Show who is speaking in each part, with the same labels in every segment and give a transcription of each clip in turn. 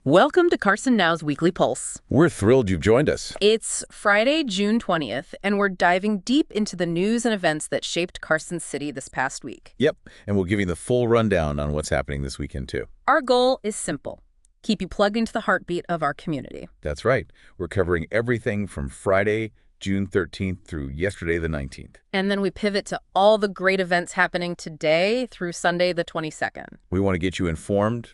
Speaker 1: Welcome to Carson Now's Weekly Pulse.
Speaker 2: We're thrilled you've joined us.
Speaker 1: It's Friday, June 20th, and we're diving deep into the news and events that shaped Carson City this past week.
Speaker 2: Yep, and we'll give you the full rundown on what's happening this weekend, too.
Speaker 1: Our goal is simple: keep you plugged into the heartbeat of our community.
Speaker 2: That's right. We're covering everything from Friday, June 13th through yesterday, the 19th.
Speaker 1: And then we pivot to all the great events happening today through Sunday, the 22nd.
Speaker 2: We want to get you informed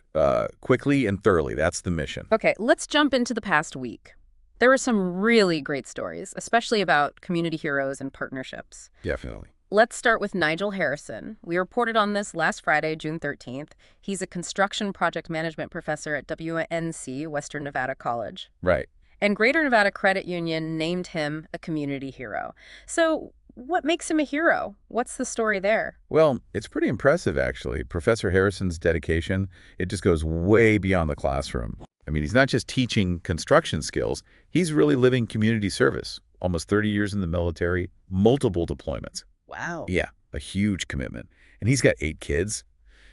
Speaker 2: quickly and thoroughly. That's the mission.
Speaker 1: Okay, let's jump into the past week. There were some really great stories, especially about community heroes and partnerships.
Speaker 2: Definitely.
Speaker 1: Let's start with Nigel Harrison. We reported on this last Friday, June 13th. He's a construction project management professor at WNC, Western Nevada College.
Speaker 2: Right.
Speaker 1: And Greater Nevada Credit Union named him a community hero. So what makes him a hero? What's the story there?
Speaker 2: Well, it's pretty impressive, actually. Professor Harrison's dedication, it just goes way beyond the classroom. I mean, he's not just teaching construction skills, he's really living community service. Almost 30 years in the military, multiple deployments.
Speaker 1: Wow.
Speaker 2: Yeah, a huge commitment. And he's got 8 kids,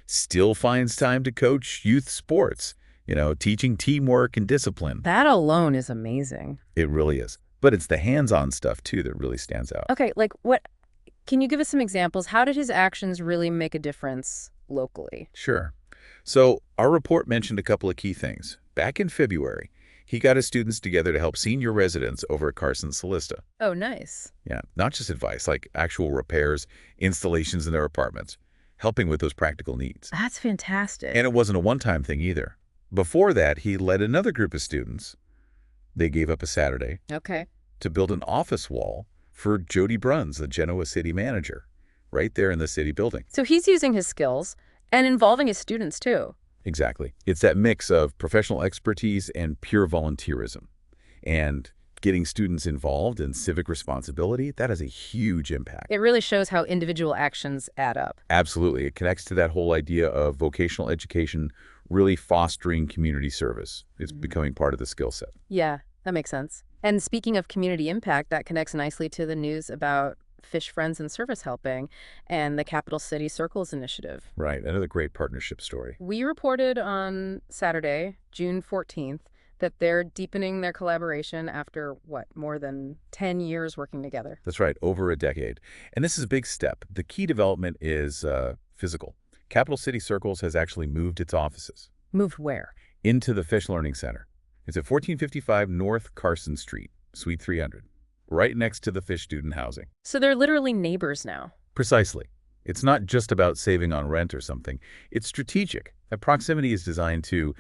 Speaker 2: still finds time to coach youth sports, teaching teamwork and discipline.
Speaker 1: That alone is amazing.
Speaker 2: It really is. But it's the hands-on stuff, too, that really stands out.
Speaker 1: Okay, like what? Can you give us some examples? How did his actions really make a difference locally?
Speaker 2: Sure. So our report mentioned a couple of key things. Back in February, he got his students together to help senior residents over at Carson Solista.
Speaker 1: Oh, nice.
Speaker 2: Yeah, not just advice, like actual repairs, installations in their apartments, helping with those practical needs.
Speaker 1: That's fantastic.
Speaker 2: And it wasn't a one-time thing either. Before that, he led another group of students. They gave up a Saturday
Speaker 1: Okay.
Speaker 2: to build an office wall for Jody Bruns, the Genoa city manager, right there in the city building.
Speaker 1: So he's using his skills and involving his students, too.
Speaker 2: Exactly. It's that mix of professional expertise and pure volunteerism. And getting students involved in civic responsibility, that has a huge impact.
Speaker 1: It really shows how individual actions add up.
Speaker 2: Absolutely. It connects to that whole idea of vocational education really fostering community service. It's becoming part of the skill set.
Speaker 1: Yeah, that makes sense. And speaking of community impact, that connects nicely to the news about Fish Friends and Service Helping and the Capital City Circles Initiative.
Speaker 2: Right. Another great partnership story.
Speaker 1: We reported on Saturday, June 14th, that they're deepening their collaboration after, more than 10 years working together.
Speaker 2: That's right. Over a decade. And this is a big step. The key development is physical. Capital City Circles has actually moved its offices.
Speaker 1: Moved where?
Speaker 2: Into the Fish Learning Center. It's at 1455 North Carson Street, Suite 300, right next to the Fish student housing.
Speaker 1: So they're literally neighbors now.
Speaker 2: Precisely. It's not just about saving on rent or something. It's strategic. That proximity is designed to,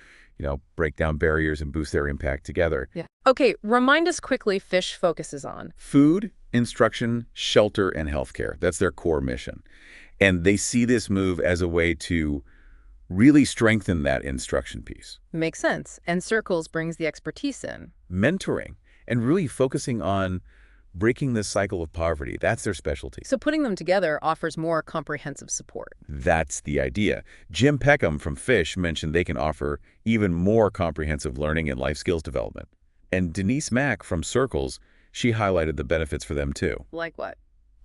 Speaker 2: break down barriers and boost their impact together.
Speaker 1: Yeah. Okay, remind us quickly Fish focuses on.
Speaker 2: Food, instruction, shelter, and healthcare. That's their core mission. And they see this move as a way to really strengthen that instruction piece.
Speaker 1: Makes sense. And Circles brings the expertise in.
Speaker 2: Mentoring and really focusing on breaking this cycle of poverty. That's their specialty.
Speaker 1: So putting them together offers more comprehensive support.
Speaker 2: That's the idea. Jim Peckham from Fish mentioned they can offer even more comprehensive learning and life skills development. And Denise Mack from Circles, she highlighted the benefits for them too.
Speaker 1: Like what?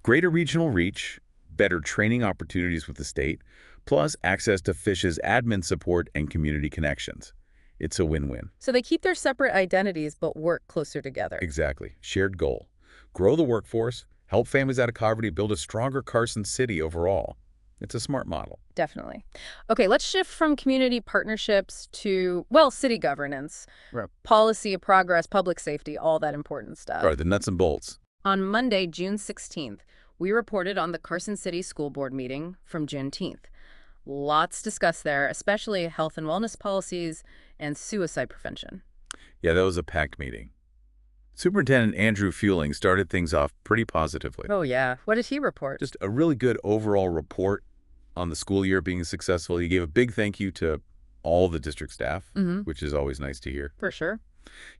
Speaker 2: Greater regional reach, better training opportunities with the state, plus access to Fish's admin support and community connections. It's a win-win.
Speaker 1: So they keep their separate identities but work closer together.
Speaker 2: Exactly. Shared goal. Grow the workforce, help families out of poverty, build a stronger Carson City overall. It's a smart model.
Speaker 1: Definitely. Okay, let's shift from community partnerships to, city governance,
Speaker 2: Right.
Speaker 1: policy, progress, public safety, all that important stuff.
Speaker 2: All right, the nuts and bolts.
Speaker 1: On Monday, June 16th, we reported on the Carson City School Board meeting from Juneteenth. Lots discussed there, especially health and wellness policies and suicide prevention.
Speaker 2: Yeah, that was a packed meeting. Superintendent Andrew Fueling started things off pretty positively.
Speaker 1: Oh, yeah. What did he report?
Speaker 2: Just a really good overall report on the school year being successful. He gave a big thank you to all the district staff, which is always nice to hear.
Speaker 1: For sure.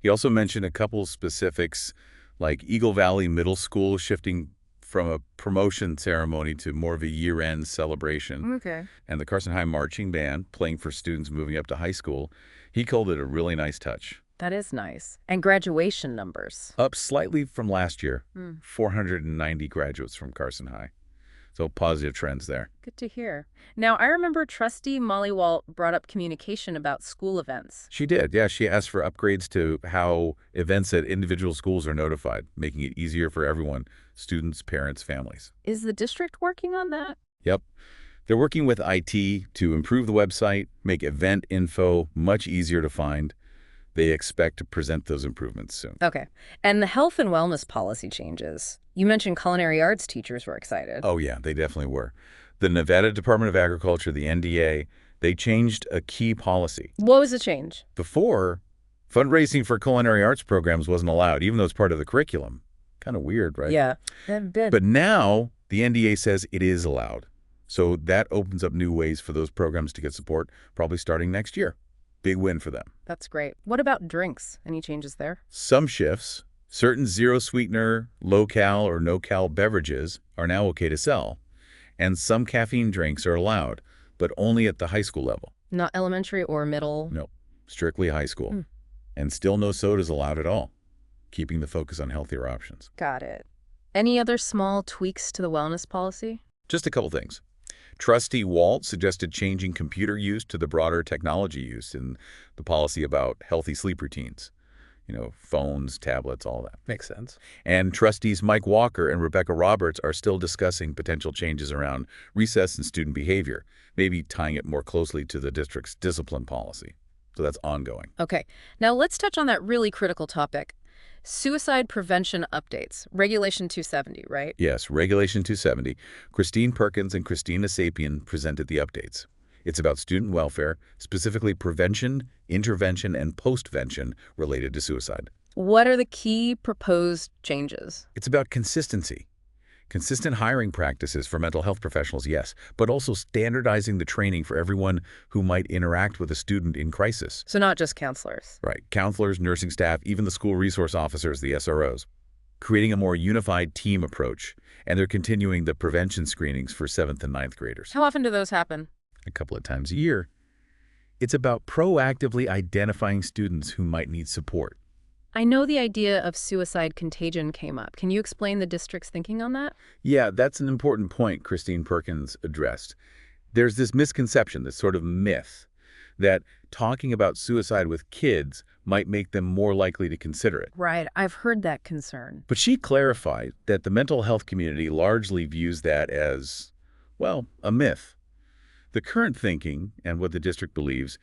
Speaker 2: He also mentioned a couple specifics, like Eagle Valley Middle School shifting from a promotion ceremony to more of a year-end celebration.
Speaker 1: Okay.
Speaker 2: And the Carson High Marching Band playing for students moving up to high school. He called it a really nice touch.
Speaker 1: That is nice. And graduation numbers.
Speaker 2: Up slightly from last year, 490 graduates from Carson High. So positive trends there.
Speaker 1: Good to hear. Now, I remember trustee Molly Walt brought up communication about school events.
Speaker 2: She did, yeah. She asked for upgrades to how events at individual schools are notified, making it easier for everyone, students, parents, families.
Speaker 1: Is the district working on that?
Speaker 2: Yep. They're working with IT to improve the website, make event info much easier to find. They expect to present those improvements soon.
Speaker 1: Okay. And the health and wellness policy changes. You mentioned culinary arts teachers were excited.
Speaker 2: Oh, yeah, they definitely were. The Nevada Department of Agriculture, the NDA, they changed a key policy.
Speaker 1: What was the change?
Speaker 2: Before, fundraising for culinary arts programs wasn't allowed, even though it's part of the curriculum. Kind of weird, right?
Speaker 1: Yeah, a bit.
Speaker 2: But now the NDA says it is allowed. So that opens up new ways for those programs to get support, probably starting next year. Big win for them.
Speaker 1: That's great. What about drinks? Any changes there?
Speaker 2: Some shifts, certain zero sweetener, low-cal or no-cal beverages are now okay to sell, and some caffeine drinks are allowed, but only at the high school level.
Speaker 1: Not elementary or middle?
Speaker 2: No, strictly high school. And still no sodas allowed at all, keeping the focus on healthier options.
Speaker 1: Got it. Any other small tweaks to the wellness policy?
Speaker 2: Just a couple things. Trustee Walt suggested changing computer use to the broader technology use in the policy about healthy sleep routines. You know, phones, tablets, all that.
Speaker 3: Makes sense.
Speaker 2: And trustees Mike Walker and Rebecca Roberts are still discussing potential changes around recess and student behavior, maybe tying it more closely to the district's discipline policy. So that's ongoing.
Speaker 1: Okay. Now let's touch on that really critical topic. Suicide prevention updates. Regulation 270, right?
Speaker 2: Yes, Regulation 270. Christine Perkins and Christina Sapien presented the updates. It's about student welfare, specifically prevention, intervention, and postvention related to suicide.
Speaker 1: What are the key proposed changes?
Speaker 2: It's about consistency. Consistent hiring practices for mental health professionals, yes, but also standardizing the training for everyone who might interact with a student in crisis.
Speaker 1: So not just counselors.
Speaker 2: Right. Counselors, nursing staff, even the school resource officers, the SROs. Creating a more unified team approach. And they're continuing the prevention screenings for 7th and 9th graders.
Speaker 1: How often do those happen?
Speaker 2: A couple of times a year. It's about proactively identifying students who might need support.
Speaker 1: I know the idea of suicide contagion came up. Can you explain the district's thinking on that?
Speaker 2: Yeah, that's an important point Christine Perkins addressed. There's this misconception, this sort of myth, that talking about suicide with kids might make them more likely to consider it.
Speaker 1: Right. I've heard that concern.
Speaker 2: But she clarified that the mental health community largely views that as, well, a myth. The current thinking, and what the district believes,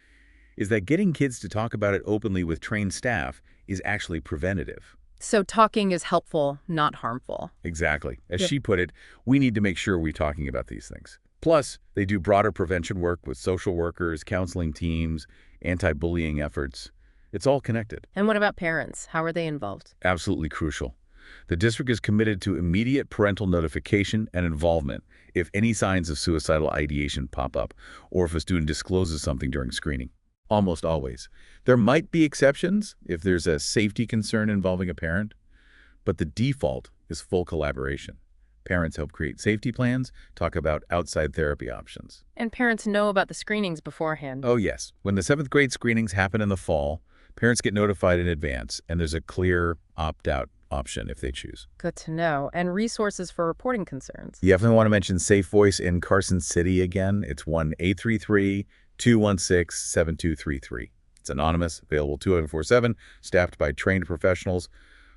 Speaker 2: is that getting kids to talk about it openly with trained staff is actually preventative.
Speaker 1: So talking is helpful, not harmful.
Speaker 2: Exactly. As
Speaker 1: Yep.
Speaker 2: she put it, we need to make sure we're talking about these things. Plus, they do broader prevention work with social workers, counseling teams, anti-bullying efforts. It's all connected.
Speaker 1: And what about parents? How are they involved?
Speaker 2: Absolutely crucial. The district is committed to immediate parental notification and involvement if any signs of suicidal ideation pop up or if a student discloses something during screening. Almost always. There might be exceptions if there's a safety concern involving a parent, but the default is full collaboration. Parents help create safety plans, talk about outside therapy options.
Speaker 1: And parents know about the screenings beforehand.
Speaker 2: Oh, yes. When the 7th grade screenings happen in the fall, parents get notified in advance, and there's a clear opt-out option if they choose.
Speaker 1: Good to know. And resources for reporting concerns.
Speaker 2: You definitely want to mention Safe Voice in Carson City again. It's 1-833-216-7233. It's anonymous, available 24/7, staffed by trained professionals,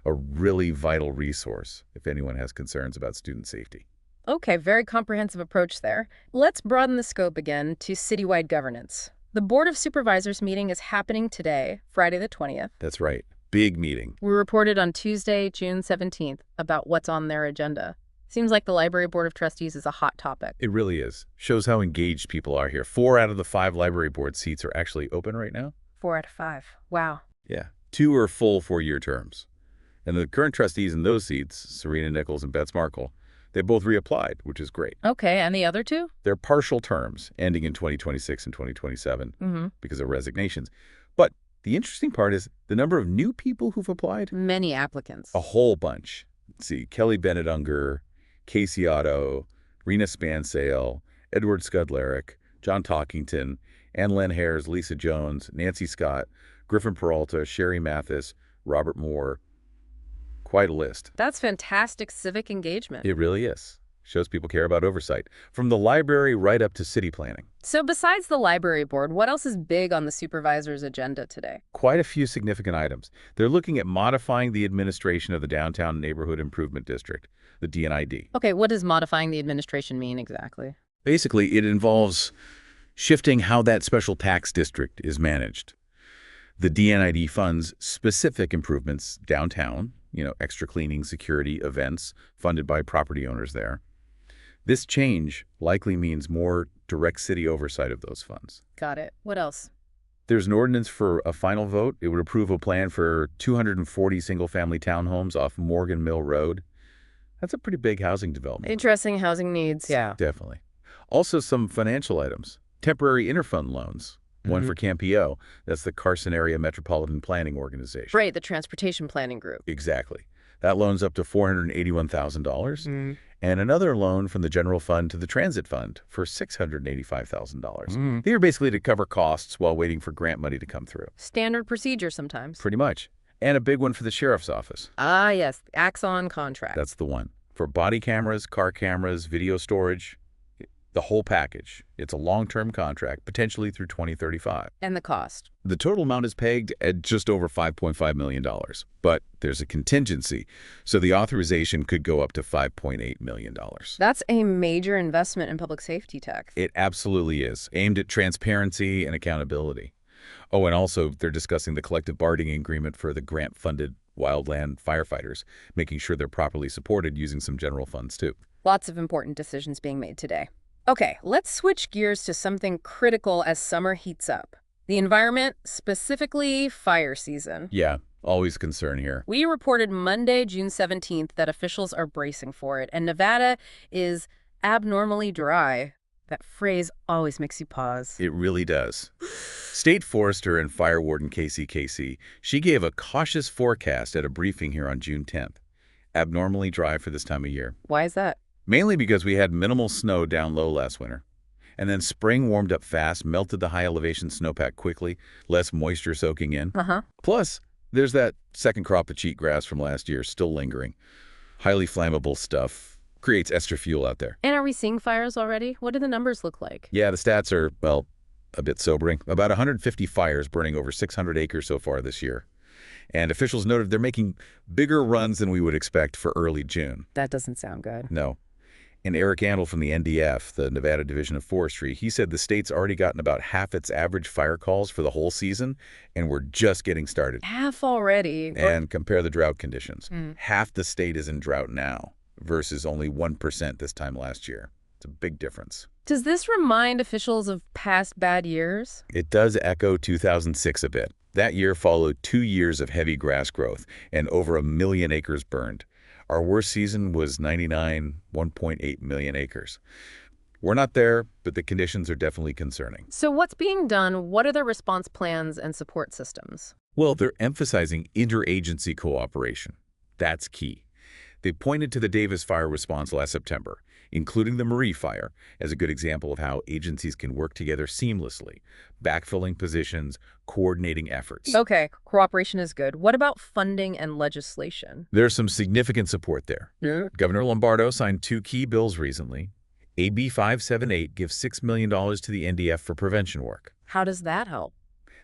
Speaker 2: a really vital resource if anyone has concerns about student safety.
Speaker 1: Okay, very comprehensive approach there. Let's broaden the scope again to citywide governance. The Board of Supervisors meeting is happening today, Friday the 20th.
Speaker 2: That's right. Big meeting.
Speaker 1: We reported on Tuesday, June 17th, about what's on their agenda. Seems like the Library Board of Trustees is a hot topic.
Speaker 2: It really is. Shows how engaged people are here. 4 out of the 5 library board seats are actually open right now.
Speaker 1: 4 out of 5. Wow.
Speaker 2: Yeah. 2 are full 4-year terms. And the current trustees in those seats, Serena Nichols and Beth Markle, they both reapplied, which is great.
Speaker 1: Okay, and the other 2?
Speaker 2: They're partial terms, ending in 2026 and 2027
Speaker 1: Mm-hmm.
Speaker 2: because of resignations. But the interesting part is the number of new people who've applied.
Speaker 1: Many applicants.
Speaker 2: A whole bunch. Let's see, Kelly Bennett Unger, Casey Otto, Rena Spansale, Edward Scudlerick, John Talkington, Ann Len Hares, Lisa Jones, Nancy Scott, Griffin Peralta, Sherry Mathis, Robert Moore. Quite a list.
Speaker 1: That's fantastic civic engagement.
Speaker 2: It really is. Shows people care about oversight, from the library right up to city planning.
Speaker 1: So besides the library board, what else is big on the supervisor's agenda today?
Speaker 2: Quite a few significant items. They're looking at modifying the administration of the Downtown Neighborhood Improvement District, the DNID.
Speaker 1: Okay, what does modifying the administration mean exactly?
Speaker 2: Basically, it involves shifting how that special tax district is managed. The DNID funds specific improvements downtown, extra cleaning, security, events, funded by property owners there. This change likely means more direct city oversight of those funds.
Speaker 1: Got it. What else?
Speaker 2: There's an ordinance for a final vote. It would approve a plan for 240 single-family townhomes off Morgan Mill Road. That's a pretty big housing development.
Speaker 1: Interesting housing needs, yeah.
Speaker 2: Definitely. Also some financial items. Temporary interfund loans. One for CAMPO. That's the Carson Area Metropolitan Planning Organization.
Speaker 1: Right, the Transportation Planning Group.
Speaker 2: Exactly. That loan's up to $481,000. And another loan from the general fund to the transit fund for $685,000. They are basically to cover costs while waiting for grant money to come through.
Speaker 1: Standard procedure sometimes.
Speaker 2: Pretty much. And a big one for the sheriff's office.
Speaker 1: Ah, yes, the Axon contract.
Speaker 2: That's the one. For body cameras, car cameras, video storage, the whole package. It's a long-term contract, potentially through 2035.
Speaker 1: And the cost?
Speaker 2: The total amount is pegged at just over $5.5 million. But there's a contingency, so the authorization could go up to $5.8 million.
Speaker 1: That's a major investment in public safety tech.
Speaker 2: It absolutely is, aimed at transparency and accountability. Oh, and also they're discussing the collective bargaining agreement for the grant-funded wildland firefighters, making sure they're properly supported using some general funds, too.
Speaker 1: Lots of important decisions being made today. Okay, let's switch gears to something critical as summer heats up. The environment, specifically fire season.
Speaker 2: Yeah, always concern here.
Speaker 1: We reported Monday, June 17th, that officials are bracing for it, and Nevada is abnormally dry. That phrase always makes you pause.
Speaker 2: It really does. State Forester and Fire Warden Casey Casey, she gave a cautious forecast at a briefing here on June 10th. Abnormally dry for this time of year.
Speaker 1: Why is that?
Speaker 2: Mainly because we had minimal snow down low last winter. And then spring warmed up fast, melted the high elevation snowpack quickly, less moisture soaking in. Plus, there's that second crop of cheatgrass from last year still lingering. Highly flammable stuff. Creates extra fuel out there.
Speaker 1: And are we seeing fires already? What do the numbers look like?
Speaker 2: Yeah, the stats are, well, a bit sobering. About 150 fires burning over 600 acres so far this year. And officials noted they're making bigger runs than we would expect for early June.
Speaker 1: That doesn't sound good.
Speaker 2: No. And Eric Andel from the NDF, the Nevada Division of Forestry, he said the state's already gotten about half its average fire calls for the whole season, and we're just getting started.
Speaker 1: Half already.
Speaker 2: And compare the drought conditions. Half the state is in drought now versus only 1% this time last year. It's a big difference.
Speaker 1: Does this remind officials of past bad years?
Speaker 2: It does echo 2006 a bit. That year followed 2 years of heavy grass growth and over 1 million acres burned. Our worst season was 1.8 million acres. We're not there, but the conditions are definitely concerning.
Speaker 1: So what's being done? What are the response plans and support systems?
Speaker 2: Well, they're emphasizing interagency cooperation. That's key. They pointed to the Davis fire response last September, including the Marie fire, as a good example of how agencies can work together seamlessly, backfilling positions, coordinating efforts.
Speaker 1: Okay, cooperation is good. What about funding and legislation?
Speaker 2: There's some significant support there. Governor Lombardo signed 2 key bills recently. AB 578 gives $6 million to the NDF for prevention work.
Speaker 1: How does that help?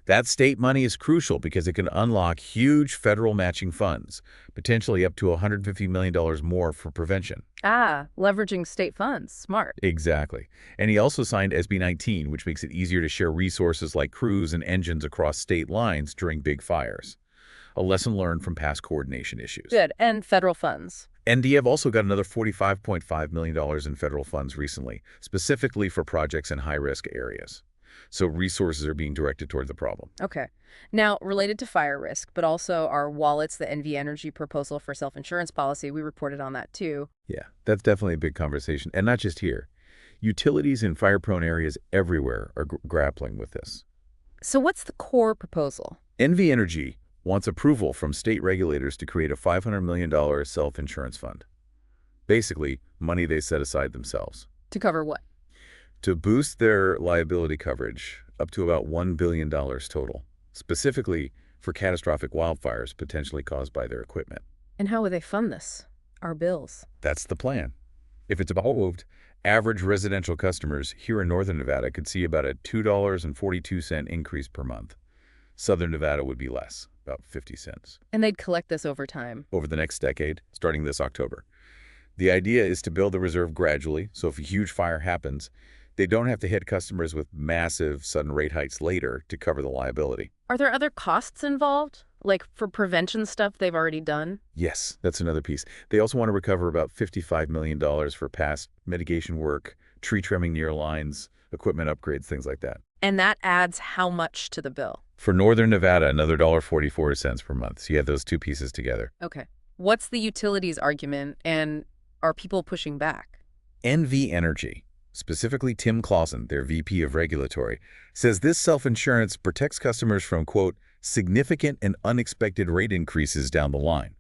Speaker 2: That state money is crucial because it can unlock huge federal matching funds, potentially up to $150 million more for prevention.
Speaker 1: Ah, leveraging state funds. Smart.
Speaker 2: Exactly. And he also signed SB 19, which makes it easier to share resources like crews and engines across state lines during big fires. A lesson learned from past coordination issues.
Speaker 1: Good. And federal funds.
Speaker 2: NDF also got another $45.5 million in federal funds recently, specifically for projects in high-risk areas. So resources are being directed toward the problem.
Speaker 1: Okay. Now, related to fire risk, but also our Wallets, the NV Energy proposal for self-insurance policy, we reported on that too.
Speaker 2: Yeah, that's definitely a big conversation. And not just here. Utilities in fire-prone areas everywhere are grappling with this.
Speaker 1: So what's the core proposal?
Speaker 2: NV Energy wants approval from state regulators to create a $500 million self-insurance fund. Basically, money they set aside themselves.
Speaker 1: To cover what?
Speaker 2: To boost their liability coverage up to about $1 billion total, specifically for catastrophic wildfires potentially caused by their equipment.
Speaker 1: And how would they fund this? Our bills.
Speaker 2: That's the plan. If it's evolved, average residential customers here in northern Nevada could see about a $2.42 increase per month. Southern Nevada would be less, about 50 cents.
Speaker 1: And they'd collect this over time.
Speaker 2: Over the next decade, starting this October. The idea is to build the reserve gradually, so if a huge fire happens, they don't have to hit customers with massive, sudden rate hikes later to cover the liability.
Speaker 1: Are there other costs involved? Like for prevention stuff they've already done?
Speaker 2: Yes, that's another piece. They also want to recover about $55 million for past mitigation work, tree trimming near lines, equipment upgrades, things like that.
Speaker 1: And that adds how much to the bill?
Speaker 2: For northern Nevada, another $1.44 per month. So you have those two pieces together.
Speaker 1: Okay. What's the utilities argument, and are people pushing back?
Speaker 2: NV Energy, specifically Tim Clausen, their VP of Regulatory, says this self-insurance protects customers from, quote, significant and unexpected rate increases down the line.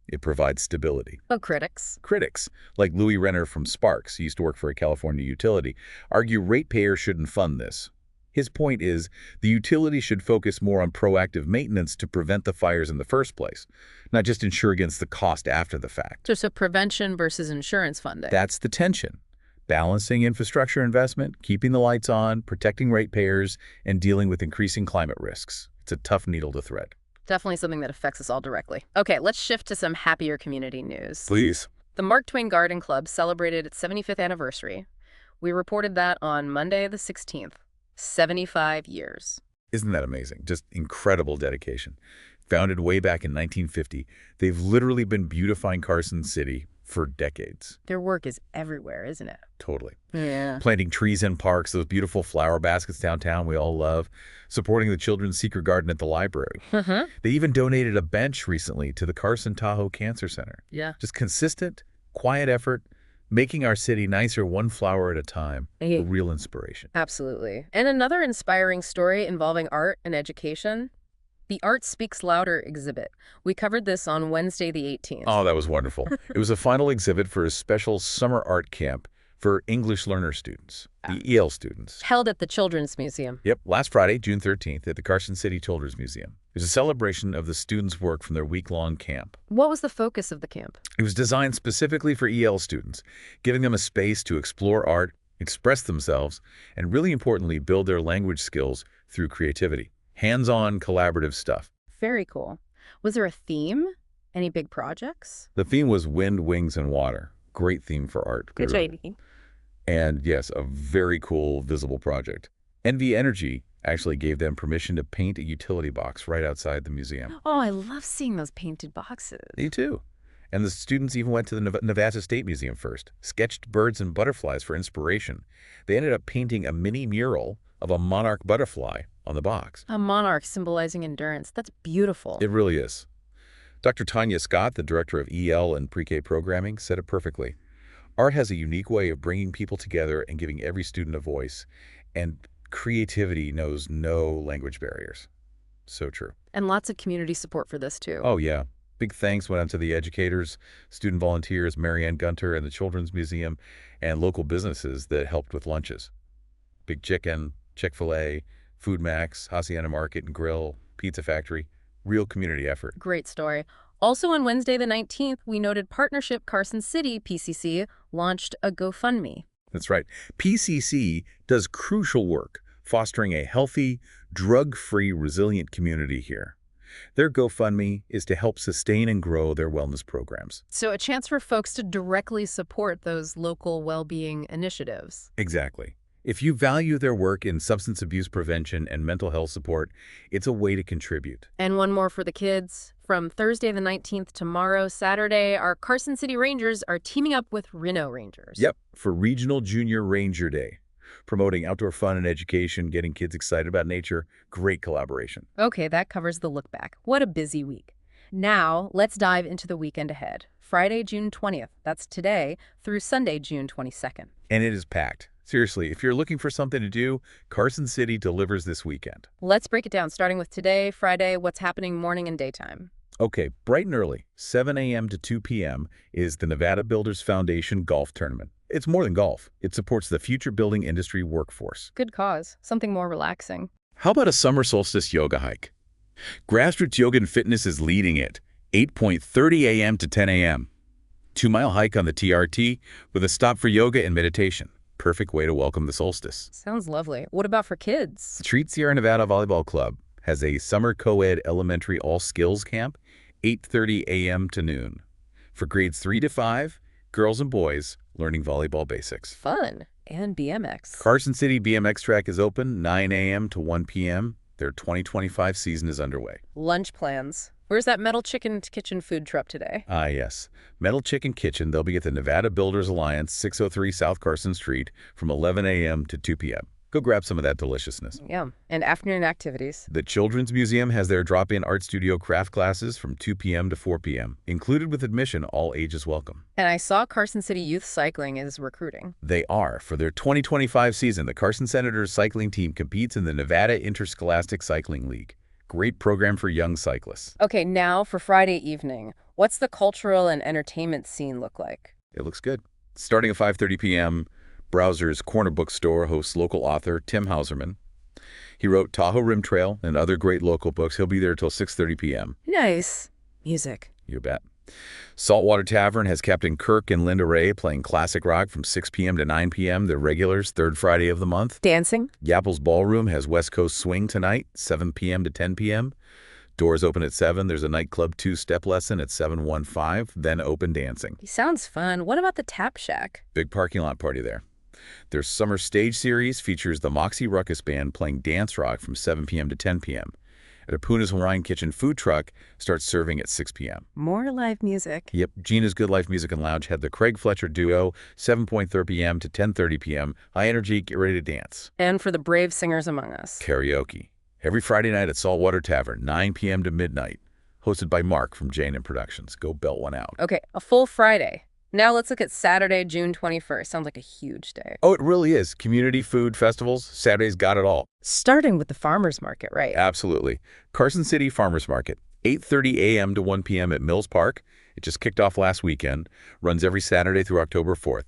Speaker 2: It provides stability.
Speaker 1: But critics?
Speaker 2: Critics, like Louis Renner from Sparks, he used to work for a California utility, argue ratepayers shouldn't fund this. His point is the utility should focus more on proactive maintenance to prevent the fires in the first place, not just insure against the cost after the fact.
Speaker 1: So prevention versus insurance funding.
Speaker 2: That's the tension. Balancing infrastructure investment, keeping the lights on, protecting ratepayers, and dealing with increasing climate risks. It's a tough needle to thread.
Speaker 1: Definitely something that affects us all directly. Okay, let's shift to some happier community news.
Speaker 2: Please.
Speaker 1: The Mark Twain Garden Club celebrated its 75th anniversary. We reported that on Monday the 16th. 75 years.
Speaker 2: Isn't that amazing? Just incredible dedication. Founded way back in 1950, they've literally been beautifying Carson City for decades.
Speaker 1: Their work is everywhere, isn't it?
Speaker 2: Totally.
Speaker 1: Yeah.
Speaker 2: Planting trees in parks, those beautiful flower baskets downtown we all love, supporting the children's secret garden at the library. They even donated a bench recently to the Carson Tahoe Cancer Center.
Speaker 1: Yeah.
Speaker 2: Just consistent, quiet effort, making our city nicer one flower at a time. A real inspiration.
Speaker 1: Absolutely. And another inspiring story involving art and education. The Art Speaks Louder exhibit. We covered this on Wednesday the 18th.
Speaker 2: Oh, that was wonderful. It was a final exhibit for a special summer art camp for English learner students, the EL students.
Speaker 1: Held at the Children's Museum.
Speaker 2: Yep, last Friday, June 13th, at the Carson City Children's Museum. It was a celebration of the students' work from their week-long camp.
Speaker 1: What was the focus of the camp?
Speaker 2: It was designed specifically for EL students, giving them a space to explore art, express themselves, and really importantly, build their language skills through creativity. Hands-on, collaborative stuff.
Speaker 1: Very cool. Was there a theme? Any big projects?
Speaker 2: The theme was Wind, Wings, and Water. Great theme for art.
Speaker 1: Good idea.
Speaker 2: And yes, a very cool visible project. NV Energy actually gave them permission to paint a utility box right outside the museum.
Speaker 1: Oh, I love seeing those painted boxes.
Speaker 2: Me too. And the students even went to the Nevada State Museum first, sketched birds and butterflies for inspiration. They ended up painting a mini mural of a monarch butterfly on the box.
Speaker 1: A monarch symbolizing endurance. That's beautiful.
Speaker 2: It really is. Dr. Tanya Scott, the director of EL and pre-K programming, said it perfectly. Art has a unique way of bringing people together and giving every student a voice, and creativity knows no language barriers. So true.
Speaker 1: And lots of community support for this, too.
Speaker 2: Oh, yeah. Big thanks went out to the educators, student volunteers, Marianne Gunter and the Children's Museum, and local businesses that helped with lunches. Big Chicken, Chick-fil-A, Food Max, Hacienda Market and Grill, Pizza Factory. Real community effort.
Speaker 1: Great story. Also on Wednesday the 19th, we noted Partnership Carson City, PCC, launched a GoFundMe.
Speaker 2: That's right. PCC does crucial work fostering a healthy, drug-free, resilient community here. Their GoFundMe is to help sustain and grow their wellness programs.
Speaker 1: So a chance for folks to directly support those local well-being initiatives.
Speaker 2: Exactly. If you value their work in substance abuse prevention and mental health support, it's a way to contribute.
Speaker 1: And one more for the kids. From Thursday the 19th tomorrow, Saturday, our Carson City Rangers are teaming up with Reno Rangers.
Speaker 2: Yep, for Regional Junior Ranger Day. Promoting outdoor fun and education, getting kids excited about nature. Great collaboration.
Speaker 1: Okay, that covers the look back. What a busy week. Now, let's dive into the weekend ahead. Friday, June 20th, that's today, through Sunday, June 22nd.
Speaker 2: And it is packed. Seriously, if you're looking for something to do, Carson City delivers this weekend.
Speaker 1: Let's break it down, starting with today, Friday, what's happening morning and daytime.
Speaker 2: Okay, bright and early, 7 a.m. to 2 p.m. is the Nevada Builders Foundation Golf Tournament. It's more than golf. It supports the future building industry workforce.
Speaker 1: Good cause. Something more relaxing.
Speaker 2: How about a summer solstice yoga hike? Grassroots Yoga and Fitness is leading it, 8:30 a.m. to 10 a.m. 2-mile hike on the TRT with a stop for yoga and meditation. Perfect way to welcome the solstice.
Speaker 1: Sounds lovely. What about for kids?
Speaker 2: Treat Sierra Nevada Volleyball Club has a summer co-ed elementary all-skills camp, 8:30 a.m. to noon. For grades 3 to 5, girls and boys learning volleyball basics.
Speaker 1: Fun. And BMX.
Speaker 2: Carson City BMX track is open 9 a.m. to 1 p.m. Their 2025 season is underway.
Speaker 1: Lunch plans. Where's that Metal Chicken Kitchen food truck today?
Speaker 2: Ah, yes. Metal Chicken Kitchen, they'll be at the Nevada Builders Alliance, 603 South Carson Street from 11 a.m. to 2 p.m. Go grab some of that deliciousness.
Speaker 1: Yeah. And afternoon activities.
Speaker 2: The Children's Museum has their drop-in art studio craft classes from 2 p.m. to 4 p.m. Included with admission, all ages welcome.
Speaker 1: And I saw Carson City Youth Cycling is recruiting.
Speaker 2: They are. For their 2025 season, the Carson Senators cycling team competes in the Nevada Interscholastic Cycling League. Great program for young cyclists.
Speaker 1: Okay, now for Friday evening. What's the cultural and entertainment scene look like?
Speaker 2: It looks good. Starting at 5:30 p.m., Browser's Corner Bookstore hosts local author Tim Hauserman. He wrote Tahoe Rim Trail and other great local books. He'll be there till 6:30 p.m.
Speaker 1: Nice. Music.
Speaker 2: You bet. Saltwater Tavern has Captain Kirk and Linda Ray playing classic rock from 6 p.m. to 9 p.m., the regulars, third Friday of the month.
Speaker 1: Dancing.
Speaker 2: Yapple's Ballroom has West Coast Swing tonight, 7 p.m. to 10 p.m. Doors open at 7. There's a nightclub 2-step lesson at 7:15, then open dancing.
Speaker 1: Sounds fun. What about the Tap Shack?
Speaker 2: Big parking lot party there. Their summer stage series features the Moxie Ruckus Band playing dance rock from 7 p.m. to 10 p.m. At Apuna's Hawaiian Kitchen food truck starts serving at 6 p.m.
Speaker 1: More live music.
Speaker 2: Yep, Gina's Good Life Music and Lounge had the Craig Fletcher Duo, 7:30 p.m. to 10:30 p.m. High energy, get ready to dance.
Speaker 1: And for the brave singers among us.
Speaker 2: Karaoke. Every Friday night at Saltwater Tavern, 9 p.m. to midnight. Hosted by Mark from J&M Productions. Go belt one out.
Speaker 1: Okay, a full Friday. Now let's look at Saturday, June 21st. Sounds like a huge day.
Speaker 2: Oh, it really is. Community food festivals. Saturday's got it all.
Speaker 1: Starting with the farmers market, right?
Speaker 2: Absolutely. Carson City Farmers Market, 8:30 a.m. to 1 p.m. at Mills Park. It just kicked off last weekend. Runs every Saturday through October 4th.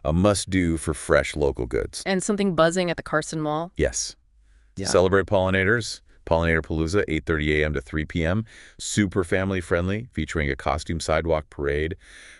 Speaker 2: A must-do for fresh local goods.
Speaker 1: And something buzzing at the Carson Mall?
Speaker 2: Yes.
Speaker 1: Yeah.
Speaker 2: Celebrate pollinators. Pollinator Palooza, 8:30 a.m. to 3 p.m. Super family-friendly, featuring a costume sidewalk parade.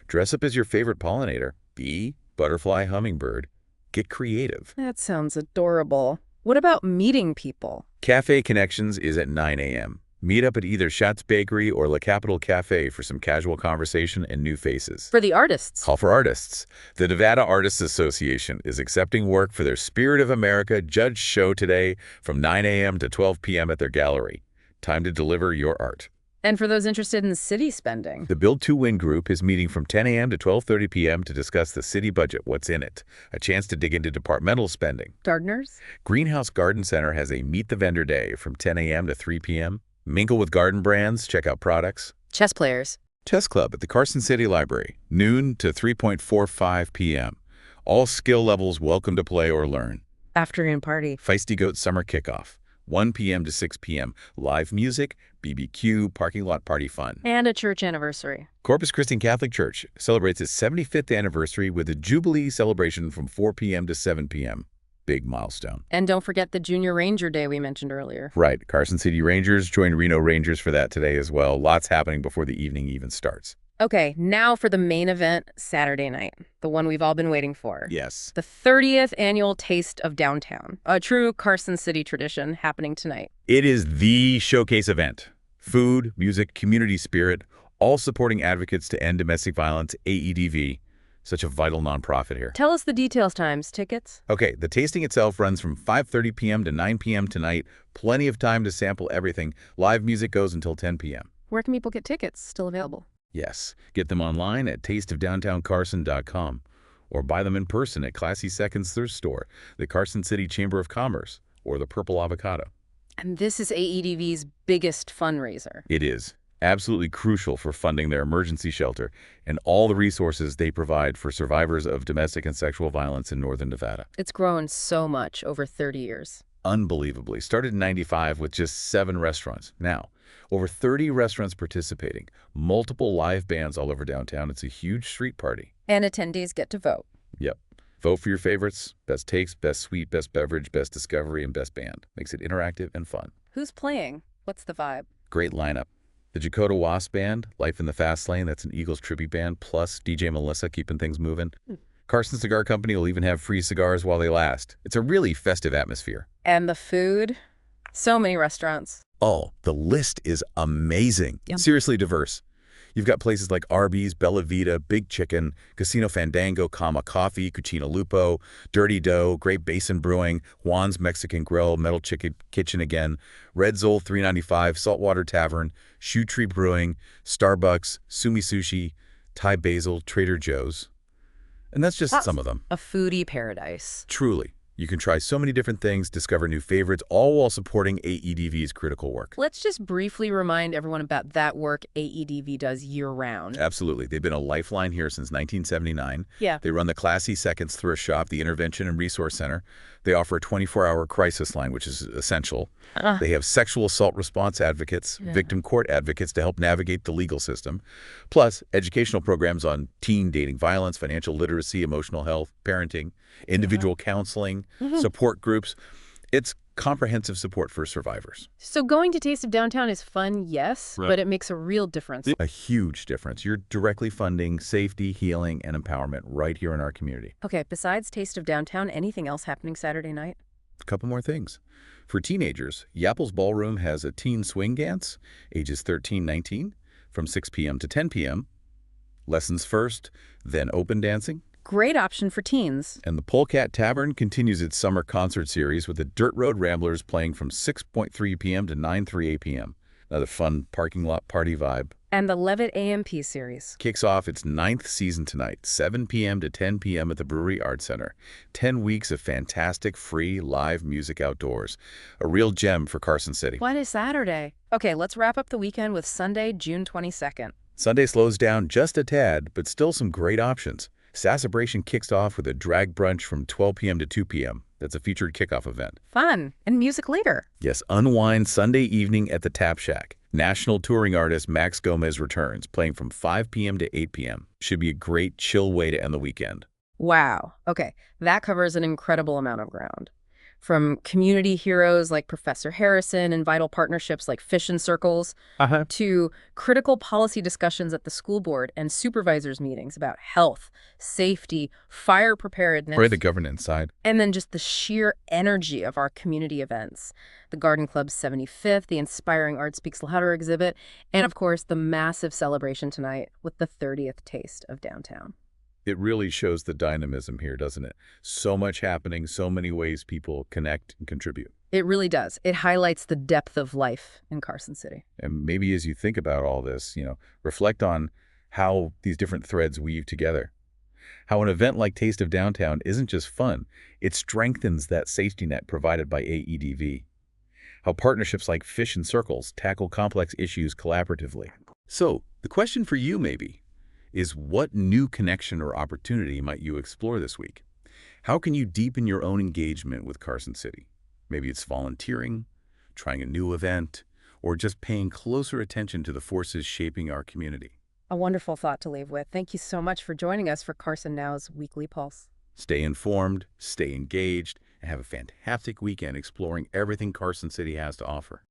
Speaker 2: Dress up as your favorite pollinator. Bee, butterfly, hummingbird. Get creative.
Speaker 1: That sounds adorable. What about meeting people?
Speaker 2: Cafe Connections is at 9 a.m. Meet up at either Schatz Bakery or La Capital Cafe for some casual conversation and new faces.
Speaker 1: For the artists.
Speaker 2: Call for artists. The Nevada Artists Association is accepting work for their Spirit of America Judge Show today from 9 a.m. to 12 p.m. at their gallery. Time to deliver your art.
Speaker 1: And for those interested in city spending.
Speaker 2: The Build to Win group is meeting from 10 a.m. to 12:30 p.m. to discuss the city budget, what's in it, a chance to dig into departmental spending.
Speaker 1: Gardeners?
Speaker 2: Greenhouse Garden Center has a Meet the Vendor Day from 10 a.m. to 3 p.m. Mingle with garden brands, check out products.
Speaker 1: Chess players.
Speaker 2: Chess Club at the Carson City Library, noon to 3:45 p.m. All skill levels welcome to play or learn.
Speaker 1: Afternoon party.
Speaker 2: Feisty Goat Summer Kickoff, 1 p.m. to 6 p.m. Live music, BBQ, parking lot party fun.
Speaker 1: And a church anniversary.
Speaker 2: Corpus Christi Catholic Church celebrates its 75th anniversary with a Jubilee celebration from 4 p.m. to 7 p.m. Big milestone.
Speaker 1: And don't forget the Junior Ranger Day we mentioned earlier.
Speaker 2: Right. Carson City Rangers joined Reno Rangers for that today as well. Lots happening before the evening even starts.
Speaker 1: Okay, now for the main event, Saturday night. The one we've all been waiting for.
Speaker 2: Yes.
Speaker 1: The 30th annual Taste of Downtown. A true Carson City tradition happening tonight.
Speaker 2: It is the showcase event. Food, music, community spirit, all supporting advocates to end domestic violence, AEDV. Such a vital nonprofit here.
Speaker 1: Tell us the details, times, tickets.
Speaker 2: Okay, the tasting itself runs from 5:30 p.m. to 9 p.m. tonight. Plenty of time to sample everything. Live music goes until 10 p.m.
Speaker 1: Where can people get tickets? Still available.
Speaker 2: Yes, get them online at tasteofdowntowncarson.com or buy them in person at Classy Seconds thrift store, the Carson City Chamber of Commerce, or the Purple Avocado.
Speaker 1: And this is AEDV's biggest fundraiser.
Speaker 2: It is absolutely crucial for funding their emergency shelter and all the resources they provide for survivors of domestic and sexual violence in northern Nevada.
Speaker 1: It's grown so much over 30 years.
Speaker 2: Unbelievably. Started in '95 with just 7 restaurants. Now, over 30 restaurants participating, multiple live bands all over downtown. It's a huge street party.
Speaker 1: And attendees get to vote.
Speaker 2: Yep. Vote for your favorites. Best takes, best suite, best beverage, best discovery, and best band. Makes it interactive and fun.
Speaker 1: Who's playing? What's the vibe?
Speaker 2: Great lineup. The Dakota Wasp Band, Life in the Fast Lane, that's an Eagles tribute band, plus DJ Melissa keeping things moving. Carson Cigar Company will even have free cigars while they last. It's a really festive atmosphere.
Speaker 1: And the food? So many restaurants.
Speaker 2: Oh, the list is amazing.
Speaker 1: Yum.
Speaker 2: Seriously diverse. You've got places like Arby's, Bella Vita, Big Chicken, Casino Fandango, Kama Coffee, Cucina Lupo, Dirty Dough, Great Basin Brewing, Juan's Mexican Grill, Metal Chicken Kitchen again, Red Zol 395, Saltwater Tavern, Shoe Tree Brewing, Starbucks, Sumi Sushi, Thai Basil, Trader Joe's. And that's just some of them.
Speaker 1: A foodie paradise.
Speaker 2: Truly. You can try so many different things, discover new favorites, all while supporting AEDV's critical work.
Speaker 1: Let's just briefly remind everyone about that work AEDV does year-round.
Speaker 2: Absolutely. They've been a lifeline here since 1979.
Speaker 1: Yeah.
Speaker 2: They run the Classy Seconds Thrift Shop, the Intervention and Resource Center. They offer a 24-hour crisis line, which is essential. They have sexual assault response advocates, victim court advocates to help navigate the legal system, plus educational programs on teen dating violence, financial literacy, emotional health, parenting, individual counseling, support groups. It's comprehensive support for survivors.
Speaker 1: So going to Taste of Downtown is fun, yes, but it makes a real difference.
Speaker 2: A huge difference. You're directly funding safety, healing, and empowerment right here in our community.
Speaker 1: Okay, besides Taste of Downtown, anything else happening Saturday night?
Speaker 2: A couple more things. For teenagers, Yapple's Ballroom has a teen swing dance, ages 13-19, from 6 p.m. to 10 p.m. Lessons first, then open dancing.
Speaker 1: Great option for teens.
Speaker 2: And the Polecat Tavern continues its summer concert series with the Dirt Road Ramblers playing from 6:3 p.m. to 9:38 p.m. Another fun parking lot party vibe.
Speaker 1: And the Levitt AMP series
Speaker 2: Kicks off its 9th season tonight, 7 p.m. to 10 p.m. at the Brewery Arts Center. 10 weeks of fantastic free live music outdoors. A real gem for Carson City.
Speaker 1: What is Saturday? Okay, let's wrap up the weekend with Sunday, June 22nd.
Speaker 2: Sunday slows down just a tad, but still some great options. Sassabration kicks off with a drag brunch from 12 p.m. to 2 p.m. That's a featured kickoff event.
Speaker 1: Fun. And music later.
Speaker 2: Yes, unwind Sunday evening at the Tap Shack. National touring artist Max Gomez returns, playing from 5 p.m. to 8 p.m. Should be a great chill way to end the weekend.
Speaker 1: Wow. Okay, that covers an incredible amount of ground. From community heroes like Professor Harrison and vital partnerships like Fish and Circles, to critical policy discussions at the school board and supervisors meetings about health, safety, fire preparedness.
Speaker 2: Or the governance side.
Speaker 1: And then just the sheer energy of our community events. The Garden Club's 75th, the Inspiring Art Speaks Louder exhibit, and of course the massive celebration tonight with the 30th Taste of Downtown.
Speaker 2: It really shows the dynamism here, doesn't it? So much happening, so many ways people connect and contribute.
Speaker 1: It really does. It highlights the depth of life in Carson City.
Speaker 2: And maybe as you think about all this, reflect on how these different threads weave together. How an event like Taste of Downtown isn't just fun, it strengthens that safety net provided by AEDV. How partnerships like Fish and Circles tackle complex issues collaboratively. So, the question for you maybe is, what new connection or opportunity might you explore this week? How can you deepen your own engagement with Carson City? Maybe it's volunteering, trying a new event, or just paying closer attention to the forces shaping our community.
Speaker 1: A wonderful thought to leave with. Thank you so much for joining us for Carson Now's Weekly Pulse.
Speaker 2: Stay informed, stay engaged, and have a fantastic weekend exploring everything Carson City has to offer.